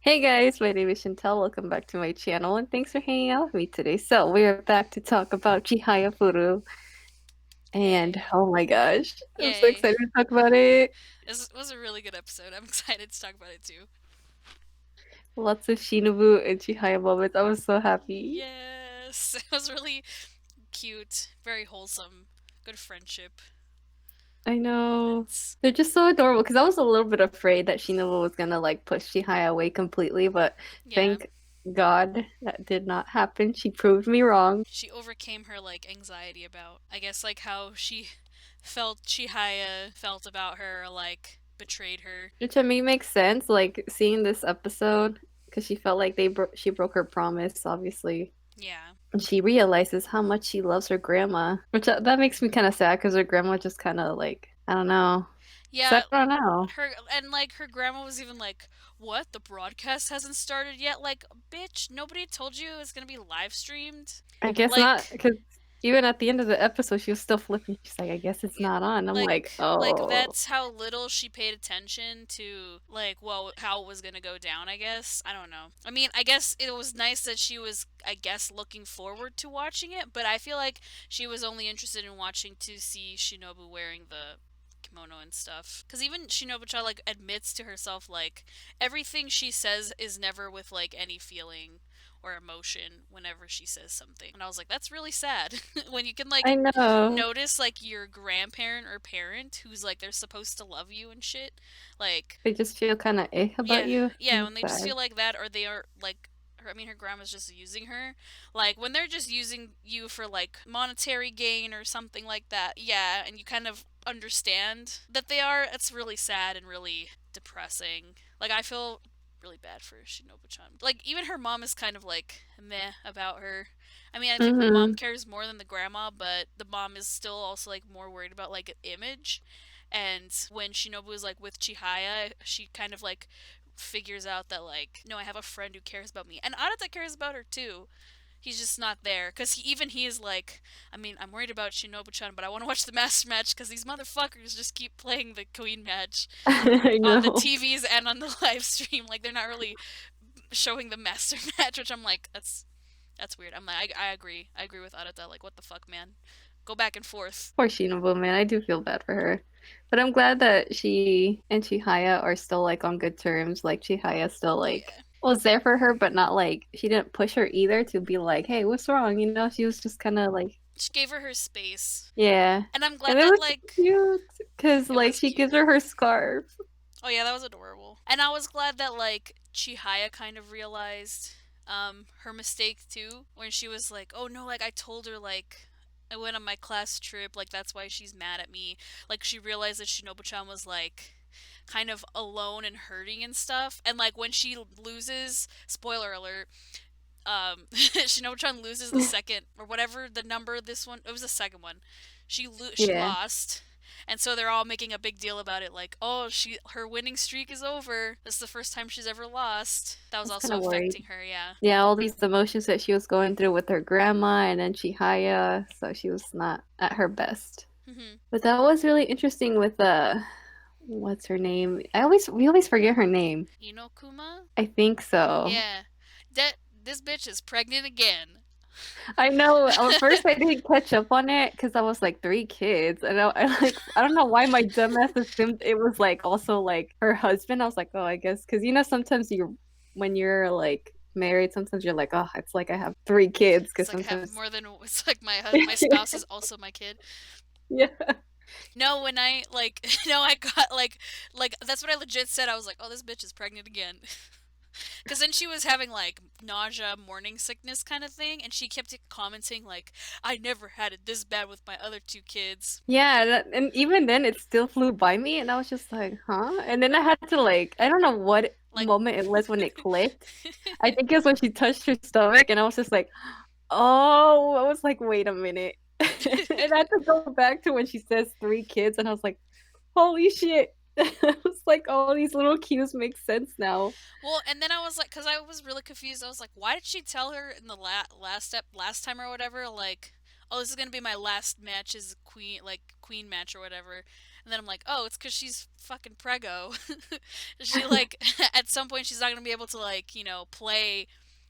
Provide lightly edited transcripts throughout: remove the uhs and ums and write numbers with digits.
Hey guys, my name is Chantel. Welcome back to my channel and thanks for hanging out with me today. So we're back to talk about Chihayafuru and Yay. oh my gosh, I'm so Yay. excited to talk about it. This was a really good episode. I'm excited to talk about it too. Lots of Shinobu and Chihaya moments. I was so happy. Yes. It was really cute, very wholesome, good friendship I know. moments. They're just so adorable because I was a little bit afraid that Shinobu was gonna like push Chihaya away completely, but Yeah. thank God that did not happen. She proved me wrong. She overcame her anxiety about I guess how she felt Chihaya felt about her, betrayed her. Which to me makes sense, like seeing this episode, because she felt like she broke her promise, obviously. Yeah. And she realizes how much she loves her grandma, which that makes me kind of sad because her grandma just kind of like, I don't know. Yeah, Because I don't know. her grandma was even like, "What? The broadcast hasn't started yet?" Like, bitch, nobody told you it was gonna be live streamed. I guess not, Like, because even at the end of the episode, she was still flipping. She's like, I guess it's yeah, not on. I'm like, oh. that's how little she paid attention to how it was gonna go down. I guess I don't know. I mean, I guess it was nice that she was, I guess, looking forward to watching it, but I feel like she was only interested in watching to see Shinobu wearing the kimono and stuff. Because even Shinobu-chan admits to herself everything she says is never with any feeling or emotion whenever she says something. And I was like, that's really sad when you can I know. notice your grandparent or parent who's they're supposed to love you and shit. Like They just feel kind of about yeah, you. yeah, And when it's they just sad. feel like that, or they are I mean, her grandma's just using her. When they're just using you for monetary gain or something like that, yeah, and you kind of understand that they are, it's really sad and really depressing. I feel really bad for Shinobu-chan. Even her mom is kind of meh about her. I mean, I think the mom Mm-hmm. cares more than the grandma, but the mom is still also more worried about image. And when Shinobu is with Chihaya, she kind of figures out that no, I have a friend who cares about me, and Arata cares about her too. He's just not there because even he is I mean, I'm worried about Shinobu-chan, but I want to watch the master match because these motherfuckers just keep playing the queen match I on the know. TVs and on the live stream. They're not really showing the master match, which I'm like, that's weird. I'm like, I agree. I agree with Arata. What the fuck, man? Go back and forth. Poor Shinobu, man. I do feel bad for her. But I'm glad that she and Chihaya are still like on good terms. Like Chihaya still like Yeah. was there for her, but not like she didn't push her either to be like, hey, what's wrong? You know, she was just kind of like, She gave her space. yeah. And I'm And glad it that was cute because it like was she cute. gives her scarf. Oh yeah, that was adorable. And I was glad that Chihaya kind of realized her mistake too when she was like, "Oh no, I told her I went on my class trip, that's why she's mad at me." She realized that Shinobu-chan was kind of alone and hurting and stuff. And when she loses, spoiler alert, Shinobu-chan loses the second or whatever the number this one, it was the second one. She Yeah, lost. And so they're all making a big deal about it "Oh, her winning streak is over. This is the first time she's ever lost." That I was was kind also of worried. affecting her, yeah. Yeah, all these emotions that she was going through with her grandma and then Chihaya, so she was not at her best. Mhm. But that was really interesting with what's her name? We always forget her name. Inokuma? I think so. Yeah. That this bitch is pregnant again. I know. At first, I didn't catch up on it because I was like three kids, and I don't know why my dumbass assumed it was like also like her husband. I was like, oh, I guess because you know sometimes you when you're like married, sometimes you're like, oh, it's like I have three kids because I have sometimes more than it's my spouse is also my kid. yeah. No, when I no, I got that's what I legit said. I was like, "Oh, this bitch is pregnant again." Because then she was having nausea, morning sickness kind of thing, and she kept commenting "I never had it this bad with my other two kids." Yeah, and even then it still flew by me and I was just like, huh? And then I had to like I don't know what Like, moment it was when it clicked. I think it was when she touched her stomach and I was just like, oh, I was like, wait a minute. And I had to go back to when she says three kids and I was like, holy shit. I was like, all these little cues make sense now. well, and then I was like, because I was really confused. I was like, why did she tell her in the last time or whatever, oh, this is gonna be my last match as queen match or whatever. And And then I'm like, oh, it's because she's fucking prego. She like at some point she's not gonna be able to like play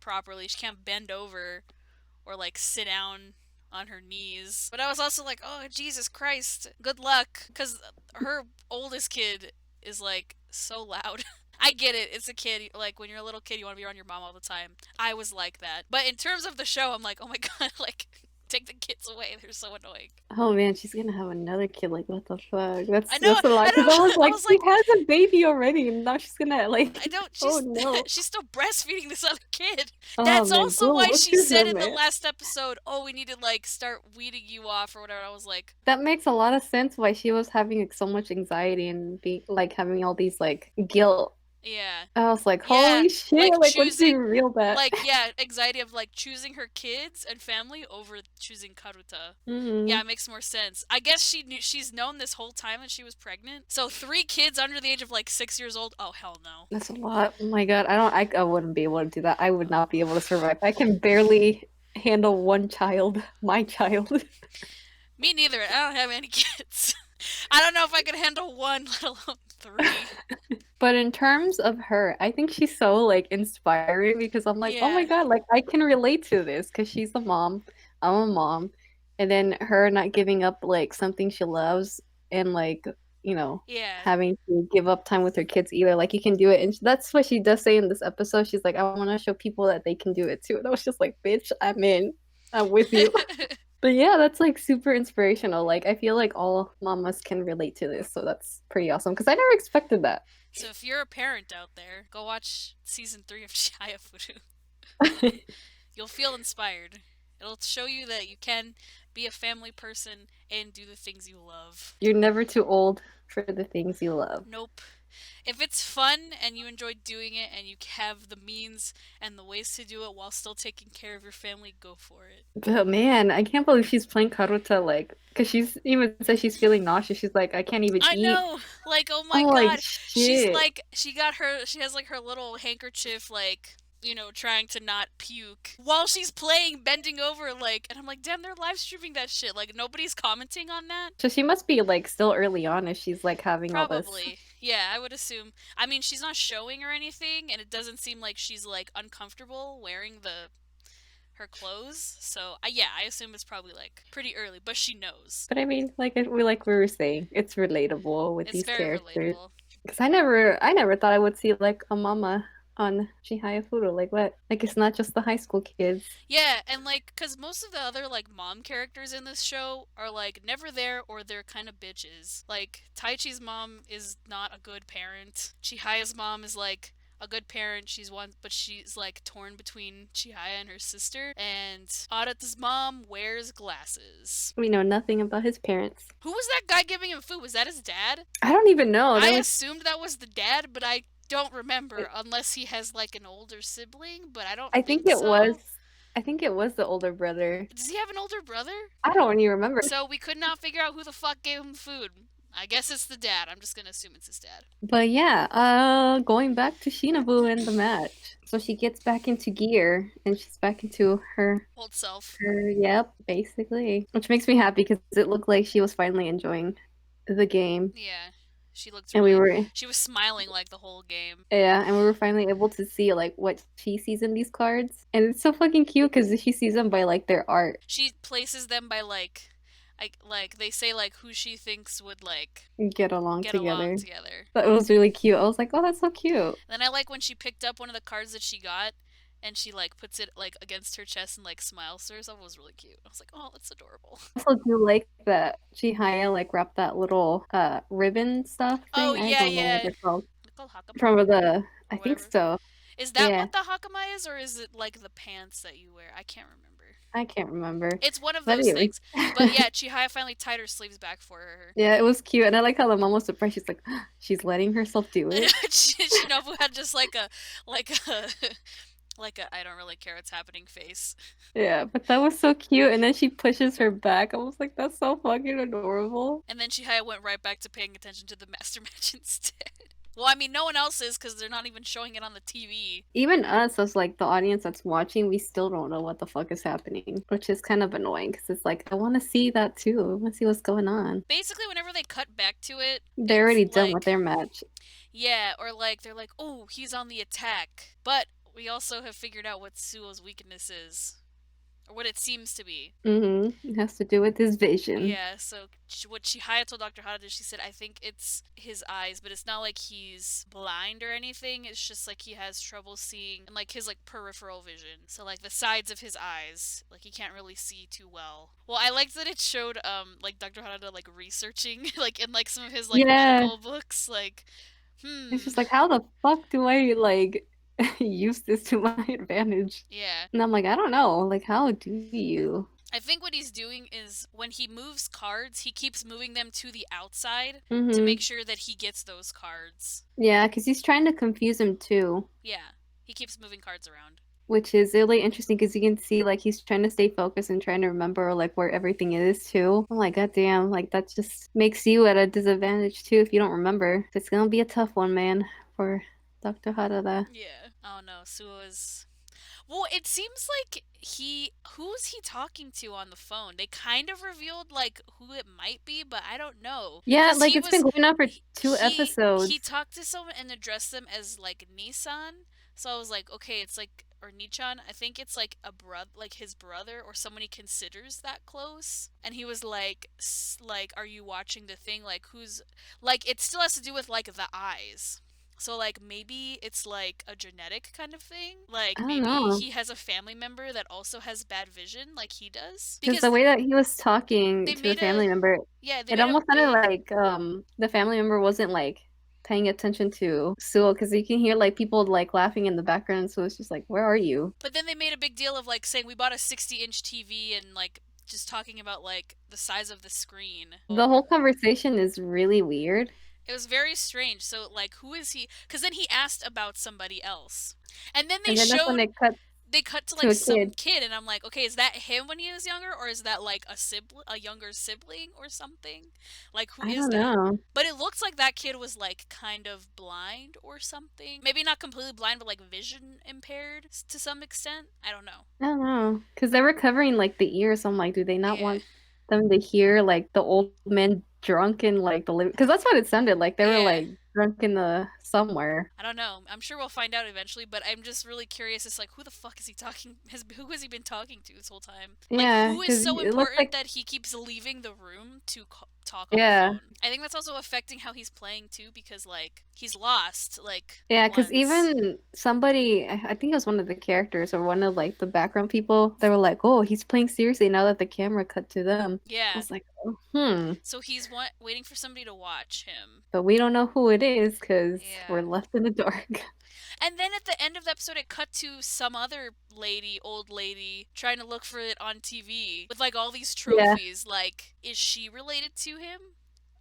properly. She can't bend over or like sit down on her knees. But I was also like, oh Jesus Christ, good luck, because her oldest kid is like so loud. I get it. It's a kid. Like when you're a little kid, you want to be around your mom all the time. I was like that. But in terms of the show, I'm like, oh my god, like take the kids away. They're so annoying. Oh man, she's gonna have another kid. Like, what the fuck? I know. That's a lot. I Because I was know. I like, was she like, has a baby already, and now she's gonna like, I don't. oh She's no. she's still breastfeeding this other kid. Oh That's man, also go why look she through said her, in the man. last episode, "Oh, we need to like start weeding you off or whatever." I was like, That makes a lot of sense why she was having like so much anxiety and be like having all these like guilt. yeah, I was like, yeah, holy shit! like Like, when she choosing, revealed that. like yeah, anxiety of like choosing her kids and family over choosing Karuta. Yeah, Hmm. it makes more sense. I guess she's known this whole time that she was pregnant. So 3 kids under the age of like 6 years old. Oh hell no. That's a lot. Oh my God, I wouldn't be able to do that. I would not be able to survive. I can barely handle one child, my child. Me neither. I don't have any kids. I don't know if I could handle one, let alone 3. But in terms of her, I think she's so like inspiring because I'm like, oh my Yeah. God, like I can relate to this because she's a mom. I'm a mom. And then her not giving up like something she loves and like, you know, Yeah. having to give up time with her kids either. Like you can do it. And that's what she does say in this episode. She's like, I want to show people that they can do it too. And I was just like, bitch, I'm in. I'm with you. But yeah, that's like super inspirational. Like I feel like all mamas can relate to this, so that's pretty awesome because I never expected that. So if you're a parent out there, go watch season 3 of Chihayafuru. You'll feel inspired. It'll show you that you can be a family person and do the things you love. You're never too old for the things you love. Nope. If it's fun and you enjoy doing it and you have the means and the ways to do it while still taking care of your family, go for it. But man, I can't believe she's playing Karuta like, because she's even says she's feeling nauseous. She's like, I can't even I eat. know. Like, oh I'm my like, god. She's shit. like she has like her little handkerchief like trying to not puke while she's playing, bending over, like, and I'm like, damn, they're live streaming that shit. Like, nobody's commenting on that. So she must be like still early on if she's like having all this. Probably. Yeah, I would assume. I mean, she's not showing or anything, and it doesn't seem like she's like uncomfortable wearing the her clothes. So, yeah, I assume it's probably like pretty early, but she knows. But I mean, we were saying, it's relatable with It's these very characters. relatable. Because I never thought I would see like a mama on Chihayafuru. Like what? Like it's not just the high school kids. Yeah, and like, cause most of the other like mom characters in this show are like never there or they're kind of bitches. Like Taichi's mom is not a good parent. Chihaya's mom is like a good parent. She's one, but she's like torn between Chihaya and her sister. And Arata's mom wears glasses. We know nothing about his parents. Who was that guy giving him food? Was that his dad? I don't even know. I They're like, assumed that was the dad, but I don't remember unless he has like an older sibling, but I don't I think think it was. so. I think it was the older brother. Does he have an older brother? I don't even remember. So we could not figure out who the fuck gave him food. I guess it's the dad. I'm just gonna assume it's his dad. But yeah, going back to Shinobu and the match. So she gets back into gear and she's back into Old self. yep, basically. Which makes me happy because it looked like she was finally enjoying the game. Yeah. She looked And really. She was smiling like the whole game. yeah, and we were finally able to see like what she sees in these cards. And it's so fucking cute because she sees them by like their art. She places them by like they say like who she thinks would like Get along get together. along together. That was really cute. I was like, oh, that's so cute. Then I like when she picked up one of the cards that she got and she like puts it like against her chest and like smiles to herself. It was really cute. I was like, oh, that's adorable. I also do like that Chihaya like wrapped that little ribbon stuff thing. Oh I yeah, don't know yeah. what they're called. They're called hakama. From the I think Whatever. so. Is that Yeah. what the hakama is, or is it like the pants that you wear? I can't remember. I can't remember. It's one of But those anyway. things. But yeah, Chihaya finally tied her sleeves back for her. Yeah, it was cute. And I like how the mom was surprised. She's like, she's letting herself do it. Shinobu had just like a like a I don't really care what's happening face. Yeah, but that was so cute. And then she pushes her back. I was like, that's so fucking adorable. And then Chihaya went right back to paying attention to the master match instead. Well, I mean, no one else is because they're not even showing it on the TV. Even us, as like the audience that's watching, we still don't know what the fuck is happening, which is kind of annoying because it's like I want to see that too. I want to see what's going on. Basically, whenever they cut back to it, They're it's already done with like, their match. yeah, or like they're like, oh, he's on the attack. But we also have figured out what Suo's weakness is, or what it seems to be. It has to do with his vision. Yeah, so what Chihaya told Dr. Hada, she said, I think it's his eyes, but it's not like he's blind or anything. It's just like he has trouble seeing and like his like peripheral vision. So like the sides of his eyes, like he can't really see too well. Well, I liked that it showed like Dr. Hada like researching like in like some of his like Yeah, medical books like it's just hmm. like how the fuck do I like use this to my advantage? Yeah. And I'm like, I don't know. Like, how do you? I think what he's doing is when he moves cards, he keeps moving them to the outside to make Mm-hmm. sure that he gets those cards. Yeah, because he's trying to confuse him too, Yeah, he keeps moving cards around. which is really interesting because you can see like he's trying to stay focused and trying to remember like where everything is too. I'm like, God damn, like that just makes you at a disadvantage too if you don't remember. It's gonna be a tough one, man, for Dr. Harada. Yeah. Oh no, Suo is. Well, it seems like who's he talking to on the phone? They kind of revealed like who it might be, but I don't know. Yeah, Cuz like it's been going on for two he episodes. talked to someone and addressed them as like Nissan. So I was like, okay, it's like or Nichan. I think it's like a brother, like his brother or someone he considers that close. And he was like like are you watching the thing like who's like it still has to do with like the eyes. So like maybe it's like a genetic kind of thing. I Like don't maybe know. he has a family member that also has bad vision like he does. Because Because the way that he was talking they to the made a family member, yeah, they it made a almost sounded big like the family member wasn't like paying attention to Sewell because you can hear like people like laughing in the background. So it's just like, where are you? but then they made a big deal of like saying we bought a 60-inch TV and like just talking about like the size of the screen. The whole conversation is really weird. It was very strange. So like who is he? Cuz then he asked about somebody else. And then And then that's when they cut to to like a some kid. kid and I'm like, okay, is that him when he was younger or is that like a younger sibling or something? Like who I is don't that? know. But it looks like that kid was like kind of blind or something. Maybe not completely blind but like vision impaired to some extent. I don't know. I don't know. Because they were covering like the ears. So I'm like, do they not Yeah. want them to hear like the old men drunk in like the living? Because that's what it sounded like. They were Yeah. like drunk in the somewhere. I don't know. I'm sure we'll find out eventually, but I'm just really curious. It's like, who the fuck is he talking? Who has he been talking to this whole time? Like, Yeah, who is because so it looks important like that he keeps leaving the room to talk on the yeah. phone? I think that's also affecting how he's playing too, because like he's lost like Yeah, because once. even somebody, I think it was one of the characters or one of like the background people, they were like, "Oh, he's playing seriously now that the camera cut to them." I Yeah. was like, oh, "Hmm," So he's waiting for somebody to watch him. but we don't know who it is because we're Yeah. left in the dark. And then at the end of the episode, it cut to some other lady, old lady, trying to look for it on TV with like all these Yeah, trophies. Like, is she related to him?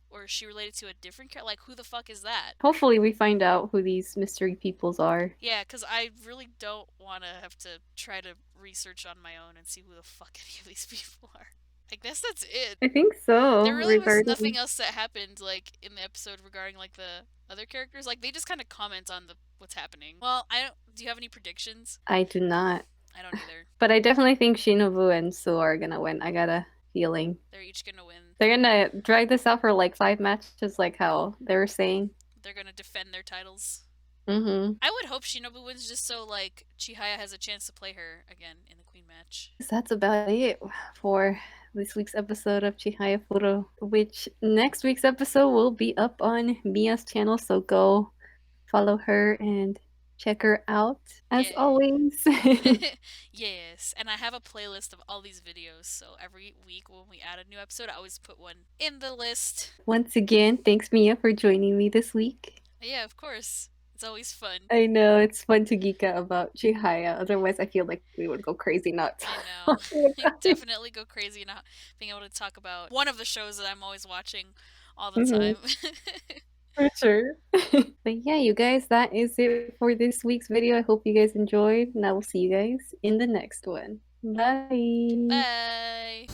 Or is she related to a different character? Like, who the fuck is that? hopefully we find out who these mystery peoples are. Yeah, because I really don't want to have to try to research on my own and see who the fuck any of these people are. I guess that's it. I think so, There really was regarding nothing else that happened, like, in the episode regarding, like, the other characters. Like, they just kind of comment on what's happening. Well, I don't. Do you have any predictions? I do not. I don't either. But I definitely think Shinobu and Su are gonna win. I got a feeling. They're each gonna win. They're gonna drag this out for like 5 matches, like how they were saying. They're gonna defend their titles. Mm-hmm. I would hope Shinobu wins just so like Chihaya has a chance to play her again in the Queen match. That's about it for this week's episode of Chihayafuru, which next week's episode will be up on Mia's channel, so go follow her and check her out as Yay. always. Yes, and I have a playlist of all these videos, so every week when we add a new episode, I always put one in the list. Once again, thanks Mia for joining me this week. Yeah, of course. It's always fun. I know it's fun to geek out about Chihaya, otherwise I feel like we would go crazy not I know. talking I about it. definitely go crazy not being able to talk about one of the shows that I'm always watching all the Mhm. time. For sure. But yeah, you guys, that is it for this week's video. I hope you guys enjoyed, and I will see you guys in the next one. Bye. Bye.